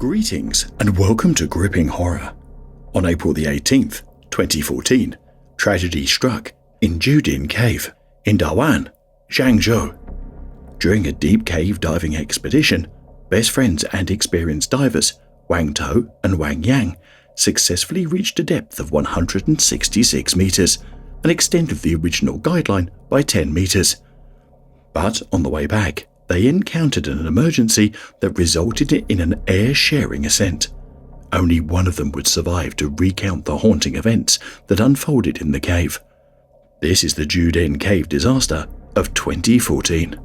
Greetings and welcome to Gripping Horror. On April the 18th, 2014, tragedy struck in Judean Cave in Gaun, Guangzhou. During a deep cave diving expedition, best friends and experienced divers Wang Tou and Wang Yang successfully reached a depth of 166 meters, an extent of the original guideline by 10 meters. But on the way back, they encountered an emergency that resulted in an air-sharing ascent. Only one of them would survive to recount the haunting events that unfolded in the cave. This is the Judean cave disaster of 2014.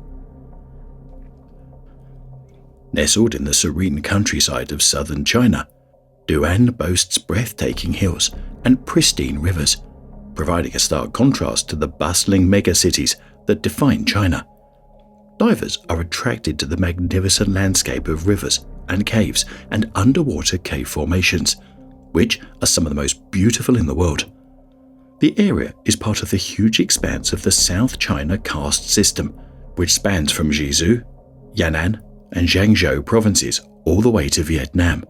Nestled in the serene countryside of southern China, Juidun boasts breathtaking hills and pristine rivers, providing a stark contrast to the bustling megacities that define China. Divers are attracted to the magnificent landscape of rivers and caves and underwater cave formations, which are some of the most beautiful in the world. The area is part of the huge expanse of the South China Karst system, which spans from Guizhou, Yan'an, and Guangzhou provinces all the way to Vietnam,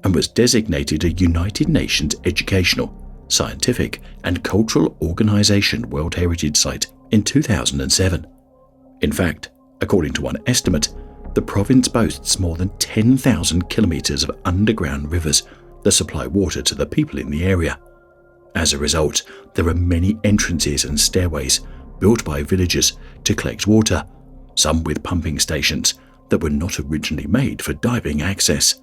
and was designated a United Nations Educational, Scientific, and Cultural Organization World Heritage Site in 2007. In fact, according to one estimate, the province boasts more than 10,000 kilometers of underground rivers that supply water to the people in the area. As a result, there are many entrances and stairways built by villagers to collect water, some with pumping stations that were not originally made for diving access.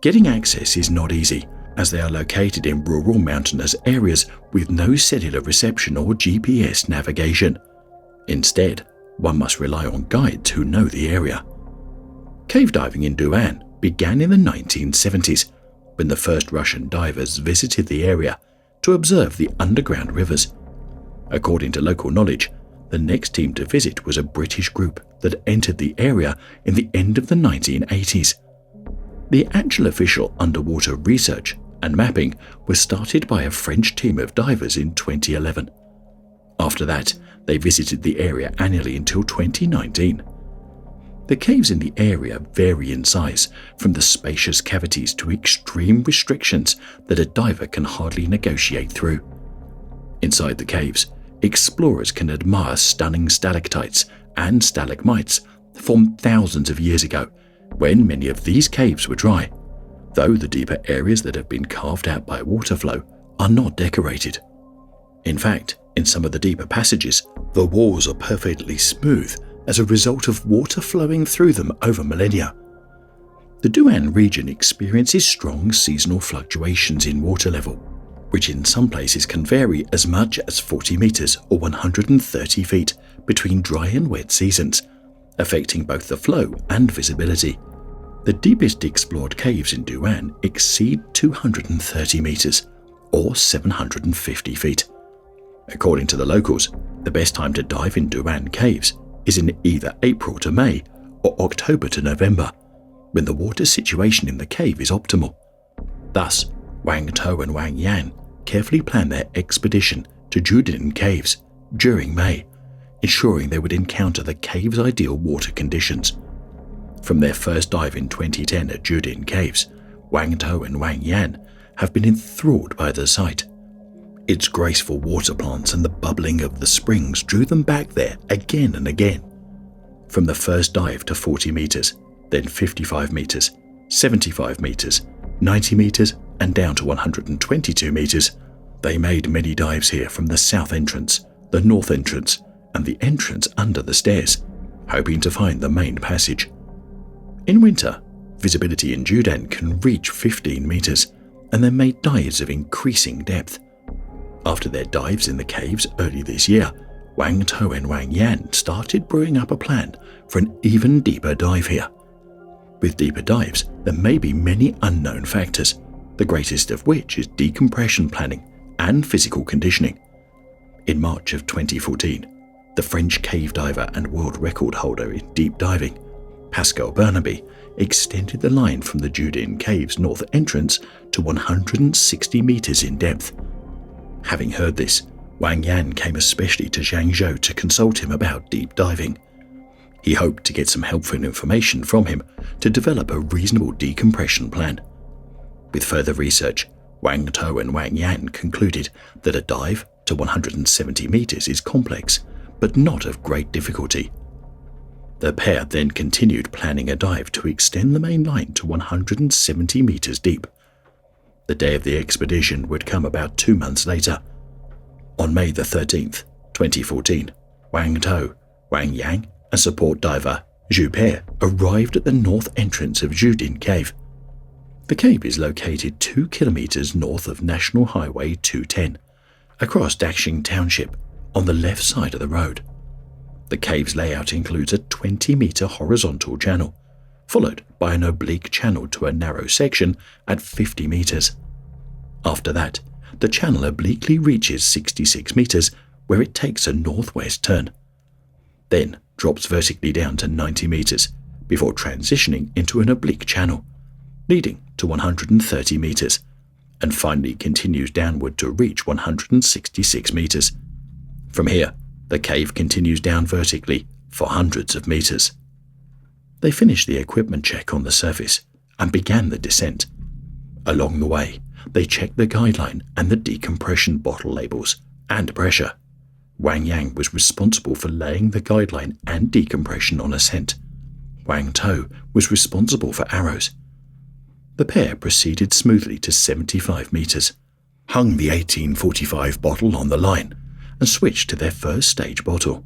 Getting access is not easy, as they are located in rural mountainous areas with no cellular reception or GPS navigation. Instead, one must rely on guides who know the area. Cave diving in Juidun began in the 1970s, when the first Russian divers visited the area to observe the underground rivers. According to local knowledge, the next team to visit was a British group that entered the area in the end of the 1980s. The actual official underwater research and mapping was started by a French team of divers in 2011. After that, they visited the area annually until 2019. The caves in the area vary in size, from the spacious cavities to extreme restrictions that a diver can hardly negotiate through. Inside the caves, explorers can admire stunning stalactites and stalagmites formed thousands of years ago, when many of these caves were dry, though the deeper areas that have been carved out by water flow are not decorated. In fact, in some of the deeper passages, the walls are perfectly smooth as a result of water flowing through them over millennia. The Judean region experiences strong seasonal fluctuations in water level, which in some places can vary as much as 40 meters or 130 feet between dry and wet seasons, affecting both the flow and visibility. The deepest explored caves in Judean exceed 230 meters or 750 feet. According to the locals, the best time to dive in Judean caves is in either April to May or October to November, when the water situation in the cave is optimal. Thus, Wang Tou and Wang Yang carefully planned their expedition to Judean caves during May, ensuring they would encounter the cave's ideal water conditions. From their first dive in 2010 at Judean caves, Wang Tou and Wang Yang have been enthralled by the site. Its graceful water plants and the bubbling of the springs drew them back there again and again. From the first dive to 40 meters, then 55 meters, 75 meters, 90 meters, and down to 122 meters, they made many dives here from the south entrance, the north entrance, and the entrance under the stairs, hoping to find the main passage. In winter, visibility in Judean can reach 15 meters, and they made dives of increasing depth. After their dives in the caves early this year, Wang Tou and Wang Yang started brewing up a plan for an even deeper dive here. With deeper dives, there may be many unknown factors, the greatest of which is decompression planning and physical conditioning. In March of 2014, the French cave diver and world record holder in deep diving, Pascal Burnaby, extended the line from the Judean cave's north entrance to 160 meters in depth. Having heard this, Wang Yan came especially to Guangzhou to consult him about deep diving. He hoped to get some helpful information from him to develop a reasonable decompression plan. With further research, Wang Tou and Wang Yan concluded that a dive to 170 meters is complex, but not of great difficulty. The pair then continued planning a dive to extend the main line to 170 meters deep. The day of the expedition would come about 2 months later. On May the 13th, 2014, Wang Tou, Wang Yang, and support diver Zhu Pe arrived at the north entrance of Juidun cave. The cave is located 2 kilometers north of National Highway 210, across Xing Township, on the left side of the road. The cave's layout includes a 20-meter horizontal channel, followed by an oblique channel to a narrow section at 50 meters. After that, the channel obliquely reaches 66 meters, where it takes a northwest turn. Then drops vertically down to 90 meters, before transitioning into an oblique channel, leading to 130 meters, and finally continues downward to reach 166 meters. From here, the cave continues down vertically for hundreds of meters. They finished the equipment check on the surface and began the descent. Along the way, they checked the guideline and the decompression bottle labels and pressure. Wang Yang was responsible for laying the guideline and decompression on ascent. Wang Tou was responsible for arrows. The pair proceeded smoothly to 75 meters, hung the 1845 bottle on the line, and switched to their first stage bottle.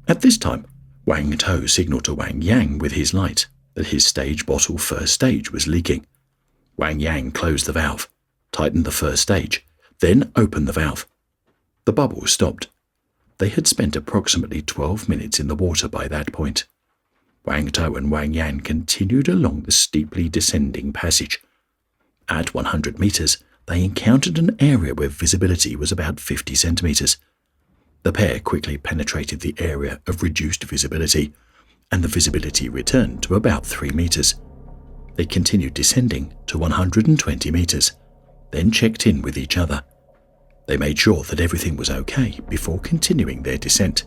At this time, Wang Tou signaled to Wang Yang with his light that his stage bottle first stage was leaking. Wang Yang closed the valve, tightened the first stage, then opened the valve. The bubble stopped. They had spent approximately 12 minutes in the water by that point. Wang Tou and Wang Yan continued along the steeply descending passage. At 100 meters, they encountered an area where visibility was about 50 centimeters. The pair quickly penetrated the area of reduced visibility, and the visibility returned to about 3 meters. They continued descending to 120 meters, then checked in with each other. They made sure that everything was okay before continuing their descent.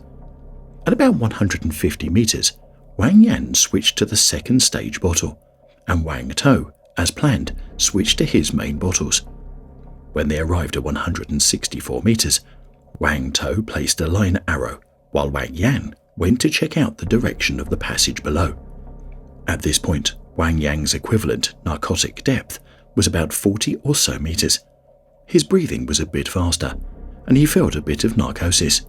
At about 150 meters, Wang Yan switched to the second stage bottle, and Wang Tou, as planned, switched to his main bottles. When they arrived at 164 meters, Wang Tou placed a line arrow, while Wang Yan went to check out the direction of the passage below. At this point, Wang Yang's equivalent narcotic depth was about 40 or so meters. His breathing was a bit faster, and he felt a bit of narcosis.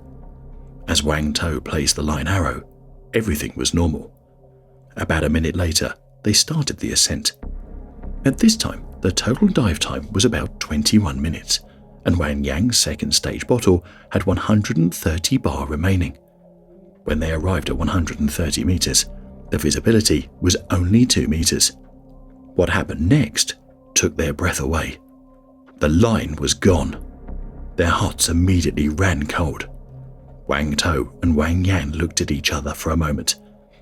As Wang Tou placed the line arrow, everything was normal. About a minute later, they started the ascent. At this time, the total dive time was about 21 minutes, and Wang Yang's second stage bottle had 130 bar remaining. When they arrived at 130 meters, the visibility was only 2 meters. What happened next took their breath away. The line was gone. Their hearts immediately ran cold. Wang Tou and Wang Yan looked at each other for a moment,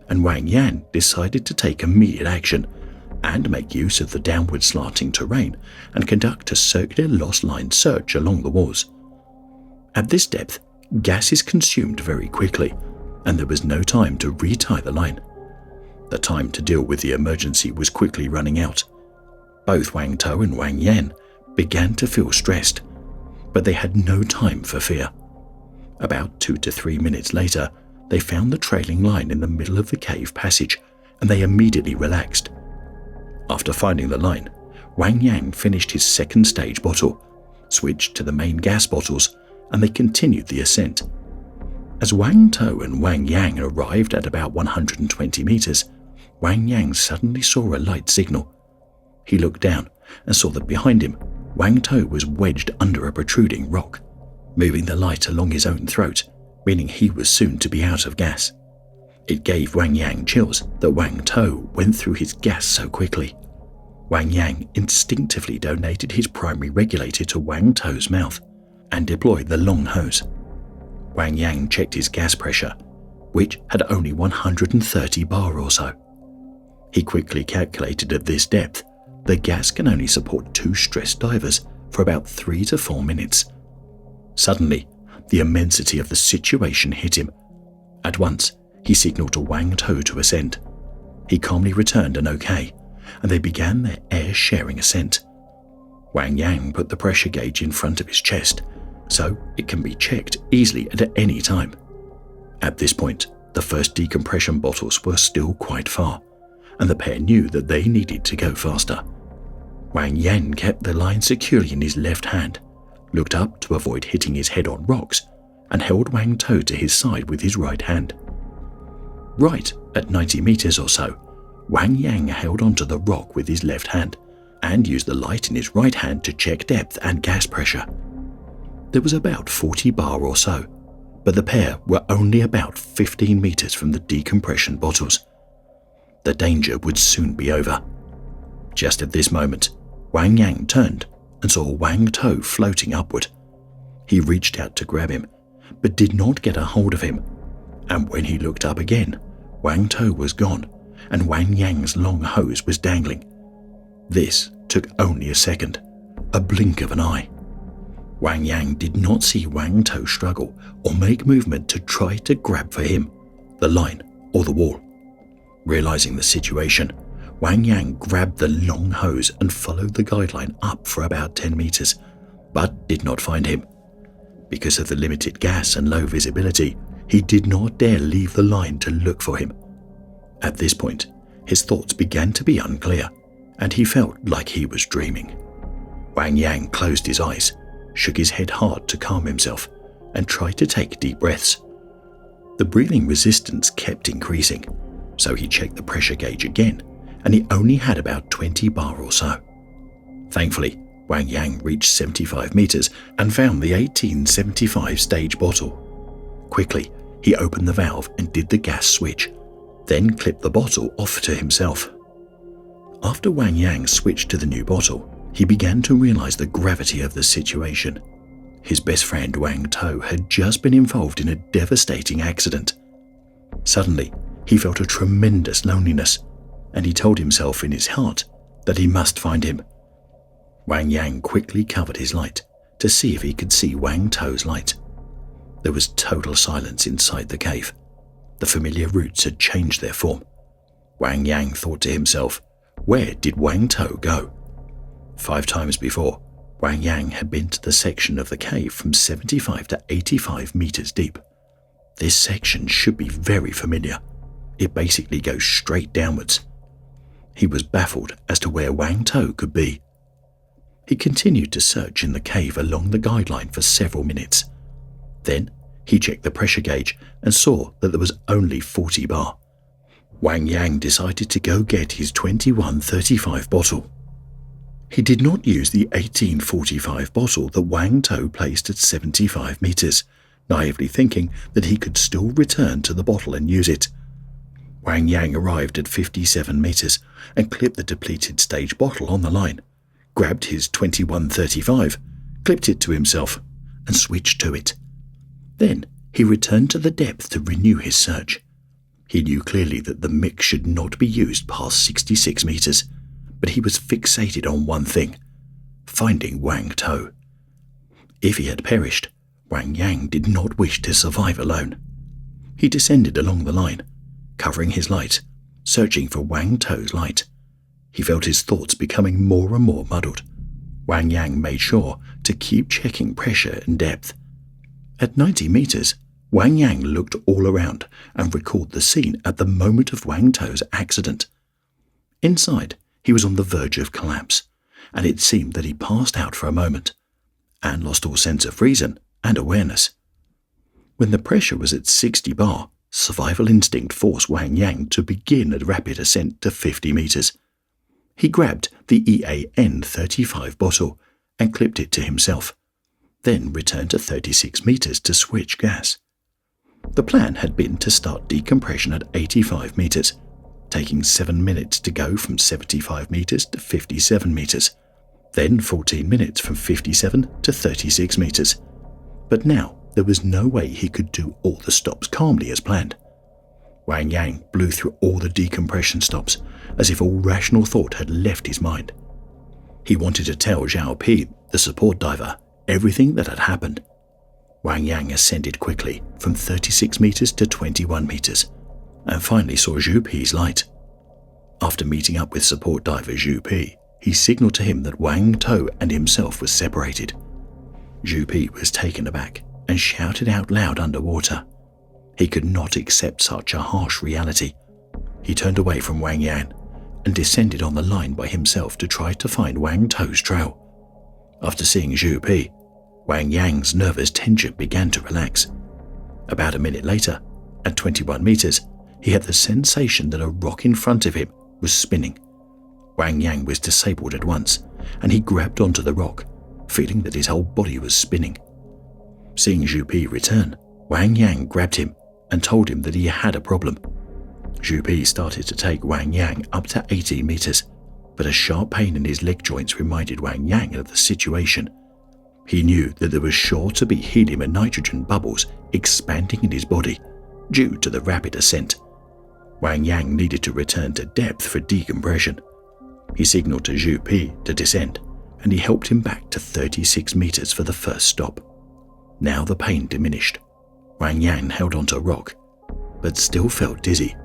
and Wang Yan decided to take immediate action and make use of the downward slanting terrain and conduct a circular lost line search along the walls. At this depth, gas is consumed very quickly, and there was no time to retie the line. The time to deal with the emergency was quickly running out. Both Wang Tou and Wang Yan began to feel stressed, but they had no time for fear. About 2 to 3 minutes later, they found the trailing line in the middle of the cave passage, and they immediately relaxed. After finding the line, Wang Yang finished his second stage bottle, switched to the main gas bottles, and they continued the ascent. As Wang Tou and Wang Yang arrived at about 120 meters, Wang Yang suddenly saw a light signal. He looked down and saw that behind him, Wang Tou was wedged under a protruding rock, moving the light along his own throat, meaning he was soon to be out of gas. It gave Wang Yang chills that Wang Tou went through his gas so quickly. Wang Yang instinctively donated his primary regulator to Wang Tou's mouth and deployed the long hose. Wang Yang checked his gas pressure, which had only 130 bar or so. He quickly calculated at this depth, the gas can only support 2 stressed divers for about 3 to 4 minutes. Suddenly, the immensity of the situation hit him. At once, He signaled to Wang To to ascend. He calmly returned an okay, and they began their air-sharing ascent. Wang Yang put the pressure gauge in front of his chest, so it can be checked easily at any time. At this point, the first decompression bottles were still quite far, and the pair knew that they needed to go faster. Wang Yang kept the line securely in his left hand, looked up to avoid hitting his head on rocks, and held Wang To to his side with his right hand. Right at 90 meters or so, Wang Yang held onto the rock with his left hand and used the light in his right hand to check depth and gas pressure. There was about 40 bar or so, but the pair were only about 15 meters from the decompression bottles. The danger would soon be over. Just at this moment, Wang Yang turned and saw Wang To floating upward. He reached out to grab him, but did not get a hold of him, and when he looked up again, Wang To was gone, and Wang Yang's long hose was dangling. This took only a second, a blink of an eye. Wang Yang did not see Wang To struggle or make movement to try to grab for him, the line or the wall. Realizing the situation, Wang Yang grabbed the long hose and followed the guideline up for about 10 meters, but did not find him. Because of the limited gas and low visibility, he did not dare leave the line to look for him. At this point, his thoughts began to be unclear, and he felt like he was dreaming. Wang Yang closed his eyes, shook his head hard to calm himself, and tried to take deep breaths. The breathing resistance kept increasing, so he checked the pressure gauge again, and he only had about 20 bar or so. Thankfully, Wang Yang reached 75 meters and found the 1875 stage bottle. Quickly, he opened the valve and did the gas switch, then clipped the bottle off to himself. After Wang Yang switched to the new bottle, he began to realize the gravity of the situation. His best friend Wang To had just been involved in a devastating accident. Suddenly, he felt a tremendous loneliness, and he told himself in his heart that he must find him. Wang Yang quickly covered his light to see if he could see Wang To's light. There was total silence inside the cave. The familiar roots had changed their form. Wang Yang thought to himself, where did Wang To go? 5 times before, Wang Yang had been to the section of the cave from 75 to 85 meters deep. This section should be very familiar. It basically goes straight downwards. He was baffled as to where Wang To could be. He continued to search in the cave along the guideline for several minutes. Then, he checked the pressure gauge and saw that there was only 40 bar. Wang Yang decided to go get his 2135 bottle. He did not use the 1845 bottle that Wang To placed at 75 meters, naively thinking that he could still return to the bottle and use it. Wang Yang arrived at 57 meters and clipped the depleted stage bottle on the line, grabbed his 2135, clipped it to himself, and switched to it. Then he returned to the depth to renew his search. He knew clearly that the mix should not be used past 66 meters, but he was fixated on one thing: finding Wang To. If he had perished, Wang Yang did not wish to survive alone. He descended along the line, covering his light, searching for Wang To's light. He felt his thoughts becoming more and more muddled. Wang Yang made sure to keep checking pressure and depth. At 90 meters, Wang Yang looked all around and recalled the scene at the moment of Wang To's accident. Inside, he was on the verge of collapse, and it seemed that he passed out for a moment and lost all sense of reason and awareness. When the pressure was at 60 bar, survival instinct forced Wang Yang to begin a rapid ascent to 50 meters. He grabbed the EAN-35 bottle and clipped it to himself, then returned to 36 meters to switch gas. The plan had been to start decompression at 85 meters, taking 7 minutes to go from 75 meters to 57 meters, then 14 minutes from 57 to 36 meters. But now there was no way he could do all the stops calmly as planned. Wang Yang blew through all the decompression stops as if all rational thought had left his mind. He wanted to tell Zhao Pi, the support diver, everything that had happened. Wang Yang ascended quickly from 36 meters to 21 meters, and finally saw Zhu Pi's light. After meeting up with support diver Zhu Pi, he signaled to him that Wang Tou and himself were separated. Zhu Pi was taken aback and shouted out loud underwater. He could not accept such a harsh reality. He turned away from Wang Yang and descended on the line by himself to try to find Wang Tou's trail. After seeing Zhu Pi, Wang Yang's nervous tension began to relax. About a minute later, at 21 meters, he had the sensation that a rock in front of him was spinning. Wang Yang was disabled at once, and he grabbed onto the rock, feeling that his whole body was spinning. Seeing Zhu Pi return, Wang Yang grabbed him and told him that he had a problem. Zhu Pi started to take Wang Yang up to 18 meters, but a sharp pain in his leg joints reminded Wang Yang of the situation. He knew that there was sure to be helium and nitrogen bubbles expanding in his body due to the rapid ascent. Wang Yang needed to return to depth for decompression. He signaled to Zhu Pi to descend, and he helped him back to 36 meters for the first stop. Now the pain diminished. Wang Yang held onto rock, but still felt dizzy.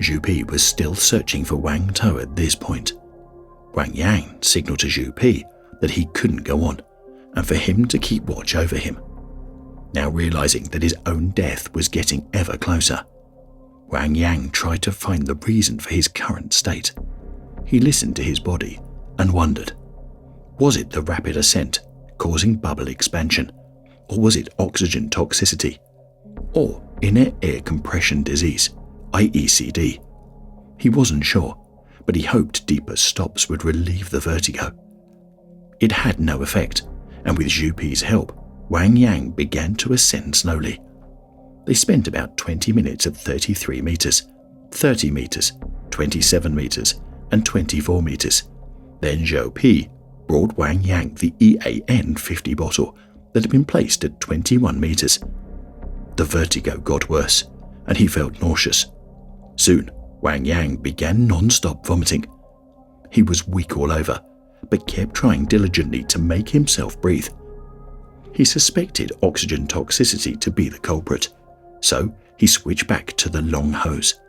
Zhu Pi was still searching for Wang Tou at this point. Wang Yang signaled to Zhu Pi that he couldn't go on, and for him to keep watch over him. Now realizing that his own death was getting ever closer, Wang Yang tried to find the reason for his current state. He listened to his body and wondered, was it the rapid ascent causing bubble expansion, or was it oxygen toxicity, or inner air compression disease, IECD? He wasn't sure, but he hoped deeper stops would relieve the vertigo. It had no effect, and with Zhu Pi's help, Wang Yang began to ascend slowly. They spent about 20 minutes at 33 meters, 30 meters, 27 meters, and 24 meters. Then Zhu Pi brought Wang Yang the EAN 50 bottle that had been placed at 21 meters. The vertigo got worse, and he felt nauseous. Soon, Wang Yang began non-stop vomiting. He was weak all over, but kept trying diligently to make himself breathe. He suspected oxygen toxicity to be the culprit, so he switched back to the long hose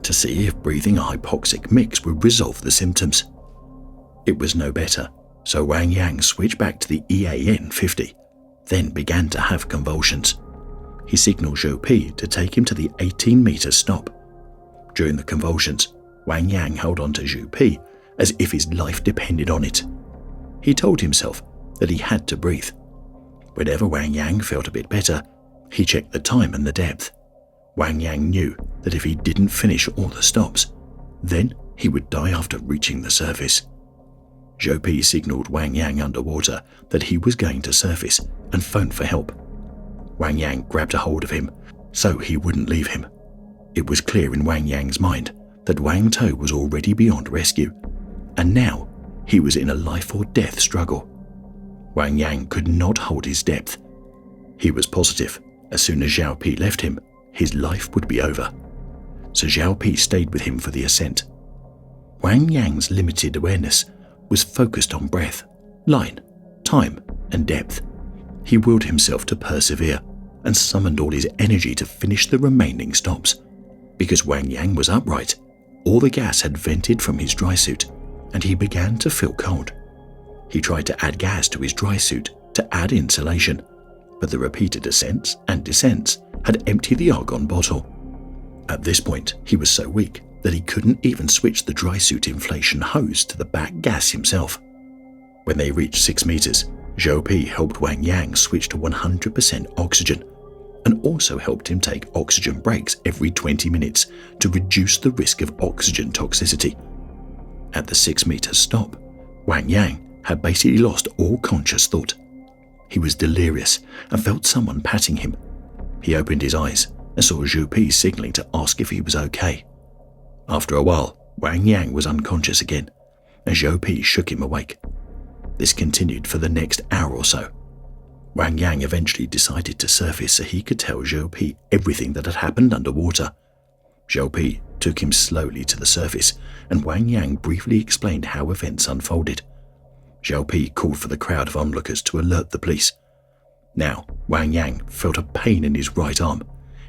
to see if breathing a hypoxic mix would resolve the symptoms. It was no better, so Wang Yang switched back to the EAN 50, then began to have convulsions. He signaled Zhu Pi to take him to the 18-meter stop. During the convulsions, Wang Yang held on to Zhu Pi as if his life depended on it. He told himself that he had to breathe. Whenever Wang Yang felt a bit better, he checked the time and the depth. Wang Yang knew that if he didn't finish all the stops, then he would die after reaching the surface. Zhu Pi signaled Wang Yang underwater that he was going to surface and phoned for help. Wang Yang grabbed a hold of him so he wouldn't leave him. It was clear in Wang Yang's mind that Wang Tou was already beyond rescue, and now he was in a life or death struggle. Wang Yang could not hold his depth. He was positive as soon as Zhu Pi left him, his life would be over. So Zhu Pi stayed with him for the ascent. Wang Yang's limited awareness was focused on breath, line, time, and depth. He willed himself to persevere and summoned all his energy to finish the remaining stops. Because Wang Yang was upright, all the gas had vented from his dry suit, and he began to feel cold. He tried to add gas to his dry suit to add insulation, but the repeated ascents and descents had emptied the argon bottle. At this point, he was so weak that he couldn't even switch the dry suit inflation hose to the back gas himself. When they reached 6 meters, Zhu Pi helped Wang Yang switch to 100% oxygen, and also helped him take oxygen breaks every 20 minutes to reduce the risk of oxygen toxicity. At the 6-meter stop, Wang Yang had basically lost all conscious thought. He was delirious and felt someone patting him. He opened his eyes and saw Zhu Pi signaling to ask if he was okay. After a while, Wang Yang was unconscious again, and Zhu Pi shook him awake. This continued for the next hour or so. Wang Yang eventually decided to surface so he could tell Zhu Pi everything that had happened underwater. Zhu Pi took him slowly to the surface, and Wang Yang briefly explained how events unfolded. Zhu Pi called for the crowd of onlookers to alert the police. Now, Wang Yang felt a pain in his right arm,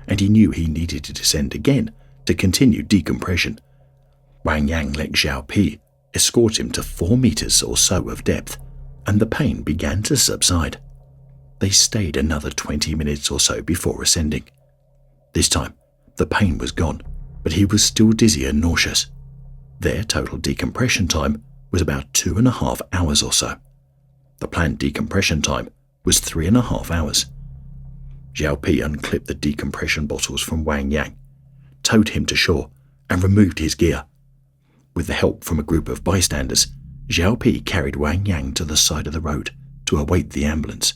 and he knew he needed to descend again to continue decompression. Wang Yang let Xiao Pi escort him to 4 meters or so of depth, and the pain began to subside. They stayed another 20 minutes or so before ascending. This time, the pain was gone, but he was still dizzy and nauseous. Their total decompression time was about 2.5 hours or so. The planned decompression time was 3.5 hours. Xiao Pi unclipped the decompression bottles from Wang Yang, towed him to shore, and removed his gear. With the help from a group of bystanders, Xiao Pi carried Wang Yang to the side of the road to await the ambulance.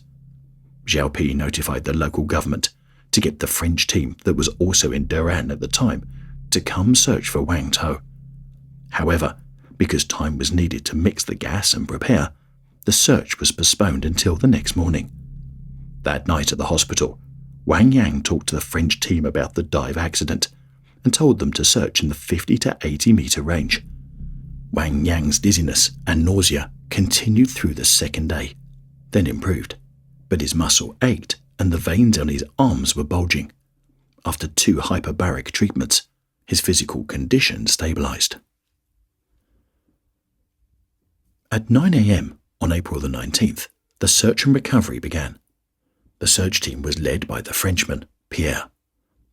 Xiao Pi notified the local government to get the French team that was also in Juidun at the time to come search for Wang Tou. However, because time was needed to mix the gas and prepare, the search was postponed until the next morning. That night at the hospital, Wang Yang talked to the French team about the dive accident and told them to search in the 50 to 80 meter range. Wang Yang's dizziness and nausea continued through the second day, then improved, but his muscle ached and the veins on his arms were bulging. After 2 hyperbaric treatments, his physical condition stabilized. At 9 a.m. on April the 19th, the search and recovery began. The search team was led by the Frenchman, Pierre.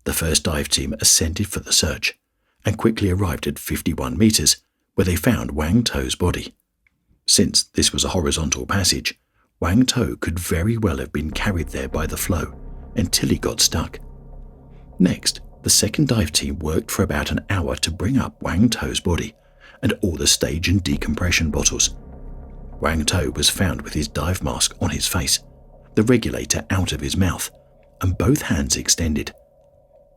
The first dive team ascended for the search and quickly arrived at 51 meters, where they found Wang Tou's body. Since this was a horizontal passage, Wang Tou could very well have been carried there by the flow until he got stuck. Next, the second dive team worked for about an hour to bring up Wang Tou's body and all the stage and decompression bottles. Wang Tou was found with his dive mask on his face, the regulator out of his mouth, and both hands extended.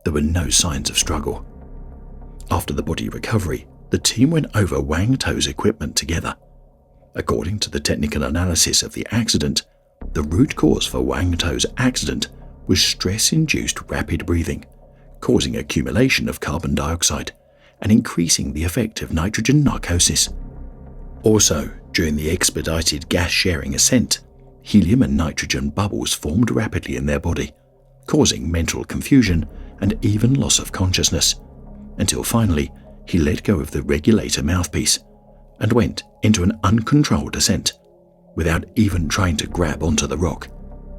There were no signs of struggle. After the body recovery, the team went over Wang Tou's equipment together. According to the technical analysis of the accident, the root cause for Wang Tou's accident was stress-induced rapid breathing, causing accumulation of carbon dioxide and increasing the effect of nitrogen narcosis. Also, during the expedited gas-sharing ascent, helium and nitrogen bubbles formed rapidly in their body, causing mental confusion and even loss of consciousness, until finally he let go of the regulator mouthpiece and went into an uncontrolled ascent, without even trying to grab onto the rock,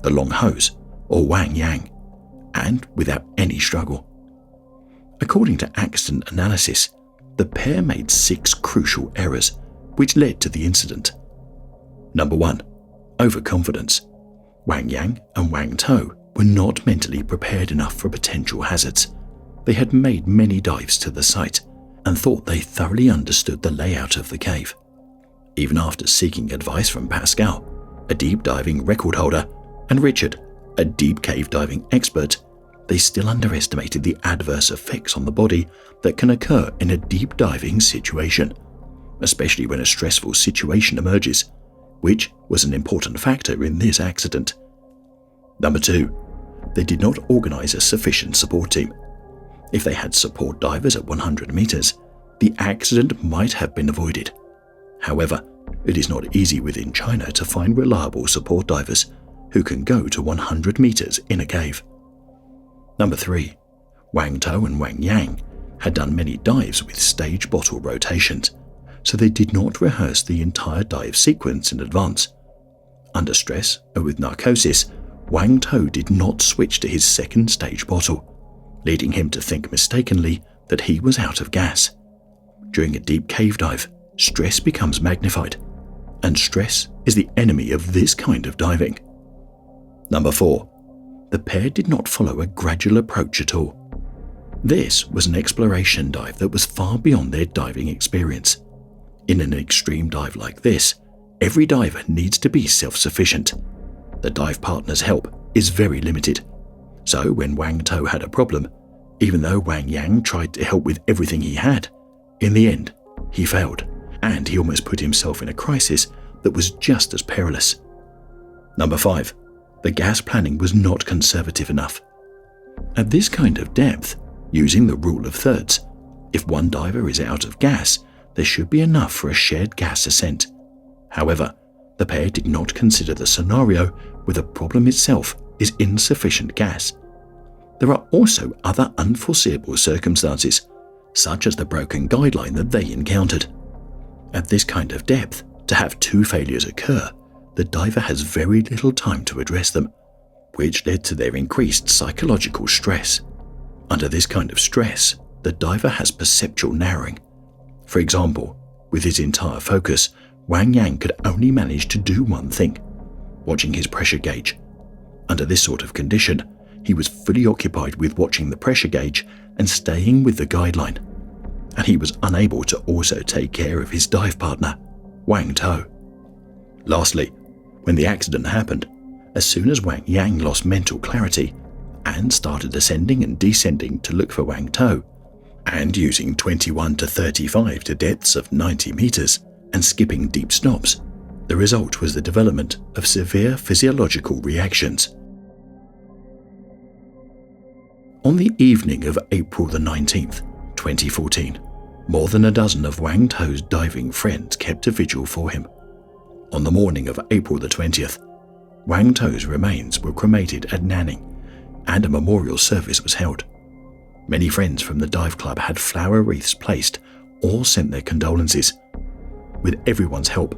the long hose, or Wang Yang, and without any struggle. According to accident analysis, the pair made 6 crucial errors which led to the incident. Number 1. Overconfidence. Wang Yang and Wang Tou were not mentally prepared enough for potential hazards. They had made many dives to the site and thought they thoroughly understood the layout of the cave. Even after seeking advice from Pascal, a deep diving record holder, and Richard, a deep cave diving expert, they still underestimated the adverse effects on the body that can occur in a deep diving situation, especially when a stressful situation emerges, which was an important factor in this accident. Number 2. They did not organize a sufficient support team. If they had support divers at 100 meters, the accident might have been avoided. However, it is not easy within China to find reliable support divers who can go to 100 meters in a cave. Number 3. Wang Tou and Wang Yang had done many dives with stage bottle rotations, so they did not rehearse the entire dive sequence in advance. Under stress or with narcosis, Wang Tou did not switch to his second stage bottle, leading him to think mistakenly that he was out of gas. During a deep cave dive, stress becomes magnified, and stress is the enemy of this kind of diving. Number 4. The pair did not follow a gradual approach at all. This was an exploration dive that was far beyond their diving experience. In an extreme dive like this, every diver needs to be self-sufficient. The dive partner's help is very limited. So when Wang Tou had a problem, even though Wang Yang tried to help with everything he had, in the end, he failed, and he almost put himself in a crisis that was just as perilous. Number 5. The gas planning was not conservative enough. At this kind of depth, using the rule of thirds, if one diver is out of gas, there should be enough for a shared gas ascent. However, the pair did not consider the scenario where the problem itself is insufficient gas. There are also other unforeseeable circumstances, such as the broken guideline that they encountered. At this kind of depth, to have 2 failures occur, the diver has very little time to address them, which led to their increased psychological stress. Under this kind of stress, the diver has perceptual narrowing. For example, with his entire focus, Wang Yang could only manage to do one thing, watching his pressure gauge. Under this sort of condition, he was fully occupied with watching the pressure gauge and staying with the guideline, and he was unable to also take care of his dive partner, Wang To. Lastly, when the accident happened, as soon as Wang Yang lost mental clarity and started ascending and descending to look for Wang To, and using 21 to 35 to depths of 90 meters and skipping deep stops, the result was the development of severe physiological reactions. On the evening of April the 19th, 2014, more than a dozen of Wang To's diving friends kept a vigil for him. On the morning of April the 20th, Wang To's remains were cremated at Nanning, and a memorial service was held. Many friends from the dive club had flower wreaths placed or sent their condolences. With everyone's help,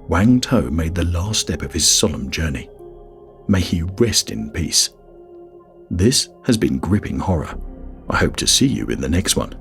Wang To made the last step of his solemn journey. May he rest in peace. This has been Gripping Horror. I hope to see you in the next one.